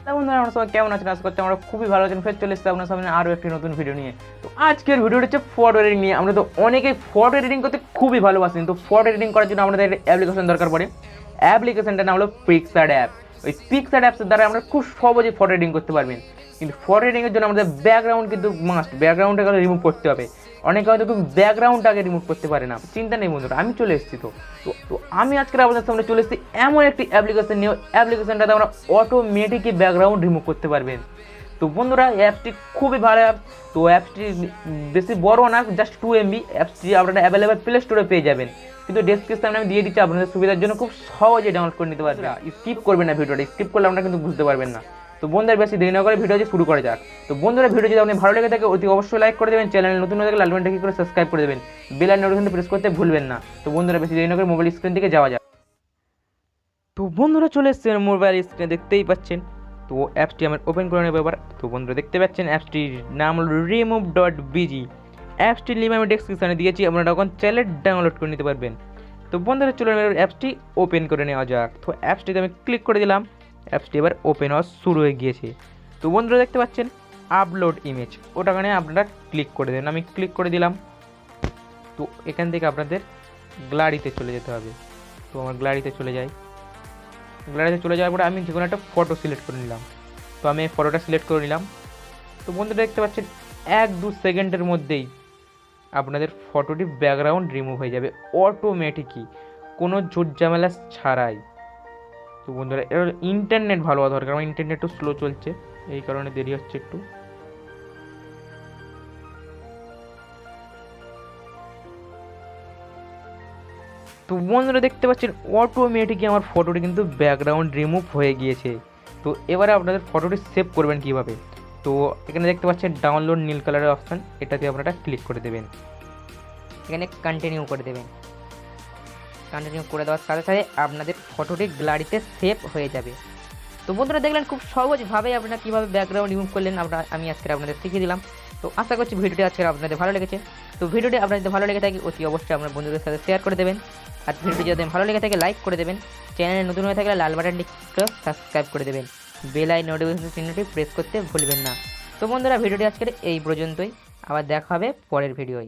বন্ধুরা আমরা সবাই কেমন আছেন? আশা করছি আমরা খুবই ভালো আছেন। ফের চলে এসেছি আপনার সামনে আরও একটি নতুন ভিডিও নিয়ে। তো আজকের ভিডিওটা হচ্ছে ফটো এডিটিং নিয়ে। আমরা তো অনেকেই ফটো এডিটিং করতে খুবই ভালোবাসেন। তো ফটো এডিটিং করার জন্য আমাদের একটা অ্যাপ্লিকেশন দরকার পড়ে। অ্যাপ্লিকেশনটার নাম হলো পিক্সার্ট অ্যাপ। ওই পিক্সার্ট অ্যাপসের দ্বারা আমরা খুব সহজেই ফটো এডিটিং করতে পারবেন। কিন্তু ফটো এডিটিংয়ের জন্য আমাদের ব্যাকগ্রাউন্ড কিন্তু মাস্ট, ব্যাকগ্রাউন্ডটাকে রিমুভ করতে হবে। অনেকে হয়তো কিন্তু ব্যাকগ্রাউন্ডটাকে রিমুভ করতে পারে না। চিন্তা নেই বন্ধুরা, আমি চলে এসেছি। তো তো আমি আজকের আপনাদের সামনে চলে এসেছি এমন একটি অ্যাপ্লিকেশন নিয়ে। অ্যাপ্লিকেশনটাতে আমরা অটোমেটিকই ব্যাকগ্রাউন্ড রিমুভ করতে পারবেন। তো বন্ধুরা অ্যাপটি খুবই ভালো অ্যাপ। তো অ্যাপটি বেশি বড় না, জাস্ট 2 MB। অ্যাপটি আপনারা অ্যাভেলেবেল প্লে স্টোরে পেয়ে যাবেন, কিন্তু ডেসক্রিপশনে আমি দিয়ে দিচ্ছি, আপনাদের সুবিধার জন্য খুব সহজে ডাউনলোড করে নিতে পারবেন। স্কিপ করবেন না ভিডিওটা, স্কিপ করলে আপনারা কিন্তু বুঝতে পারবেন না। তো বন্ধুরা বেশি দেরি না করে ভিডিও শুরু করা যাক। তো বন্ধুরা ভিডিও যদি আপনার ভালো লেগে থাকে অতি অবশ্যই লাইক করে দেবেন, চ্যানেল নতুন হয়ে থাকলে লাল বাটনটা ক্লিক করে সাবস্ক্রাইব করে দেবেন, বেল আইকন নোটিফিকেশন প্রেস করতে ভুলবেন না। তো বন্ধুরা বেশি দেরি না করে মোবাইল স্ক্রিন থেকে যাওয়া যাক। তো বন্ধুরা চলে এসেছেন মোবাইল স্ক্রিনে, দেখতেই পাচ্ছেন। তো অ্যাপসটি আমার ওপেন করে নেব এবার। তো বন্ধুরা দেখতে পাচ্ছেন অ্যাপসটির নাম হলো remove.bg। অ্যাপসটির লিঙ্ক আমি ডেসক্রিপশনে দিয়েছি, আপনারা তখন চাইলে ডাউনলোড করে নিতে পারবেন। তো বন্ধুরা চলুন এবার অ্যাপসটি ওপেন করে নেওয়া যাক। তো অ্যাপসটিতে আমি ক্লিক করে দিলাম, অ্যাপসটি এবার ওপেন হওয়া শুরু হয়ে গিয়েছে। তো বন্ধুরা দেখতে পাচ্ছেন আপলোড ইমেজ, ওটাখানে আপনারা ক্লিক করে দেবেন। আমি ক্লিক করে দিলাম। তো এখান থেকে আপনাদের গ্যালারিতে চলে যেতে হবে। তো আমার গ্যালারিতে চলে যাই। গ্যালারিতে চলে যাওয়ার পরে আমি যে কোনো একটা ফটো সিলেক্ট করে নিলাম। তো আমি এই ফটোটা সিলেক্ট করে নিলাম। তো বন্ধুরা দেখতে পাচ্ছেন 1-2 সেকেন্ডের মধ্যেই আপনাদের ফটোটি ব্যাকগ্রাউন্ড রিমুভ হয়ে যাবে অটোমেটিকই, কোনো ঝুট ঝামেলা ছাড়াই। তো বন্ধুরা এর ইন্টারনেট ভালো হওয়া দরকার, আমার ইন্টারনেট একটু স্লো চলছে, এই কারণে দেরি হচ্ছে একটু। তো বন্ধুরা দেখতে পাচ্ছেন অটোমেটিকই আমার ফটোটি কিন্তু ব্যাকগ্রাউন্ড রিমুভ হয়ে গিয়েছে। তো এবারে আপনাদের ফটোটি সেভ করবেন কিভাবে? তো এখানে দেখতে পাচ্ছেন ডাউনলোড নীল কালারের অপশান, এটাতে আপনারা ক্লিক করে দেবেন। এখানে কন্টিনিউ করে দেবেন। কন্টিনিউ করে দেওয়ার সাথে সাথে আপনাদের ফটোটি গ্যালারিতে সেভ হয়ে যাবে। তো বন্ধুরা দেখলেন খুব সহজভাবে আপনারা কীভাবে ব্যাকগ্রাউন্ড রিমুভ করলেন, আমি আজকে আপনাদের শিখিয়ে দিলাম। তো আশা করছি ভিডিওটি আজকে আপনাদের ভালো লেগেছে। তো ভিডিওটি আপনাদের ভালো লেগে থাকে অতি অবশ্যই আপনার বন্ধুদের সাথে শেয়ার করে দেবেন। আর ভিডিওটি যদি ভালো লেগে থাকে লাইক করে দেবেন, চ্যানেলে নতুন হয়ে থাকলে লাল বাটনটি সাবস্ক্রাইব করে দেবেন, বেল আইকন নোটিফিকেশন চিহ্নটি প্রেস করতে ভুলবেন না। তো বন্ধুরা ভিডিওটি আজকের এই পর্যন্তই, আবার দেখা হবে পরের ভিডিওয়।